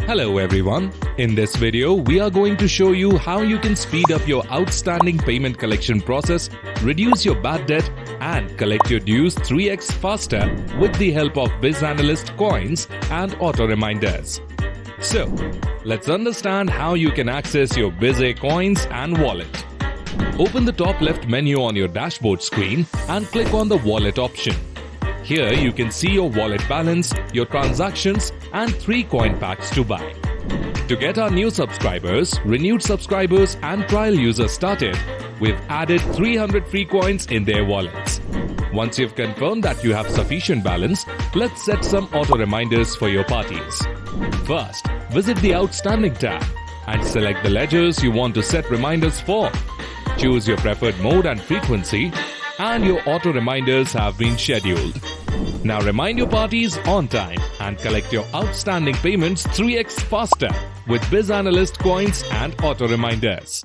Hello everyone. In this video, we are going to show you how you can speed up your outstanding payment collection process, reduce your bad debt and collect your dues 3x faster with the help of Biz Analyst Coins and Auto-Reminders. So, let's understand how you can access your BizA Coins and wallet. Open the top left menu on your dashboard screen and click on the wallet option. Here you can see your wallet balance, your transactions and 3 coin packs to buy. To get our new subscribers, renewed subscribers and trial users started, we've added 300 free coins in their wallets. Once you've confirmed that you have sufficient balance, let's set some auto reminders for your parties. First, visit the Outstanding tab and select the ledgers you want to set reminders for. Choose your preferred mode and frequency, and your auto reminders have been scheduled. Now remind your parties on time and collect your outstanding payments 3x faster with Biz Analyst Coins and Auto Reminders.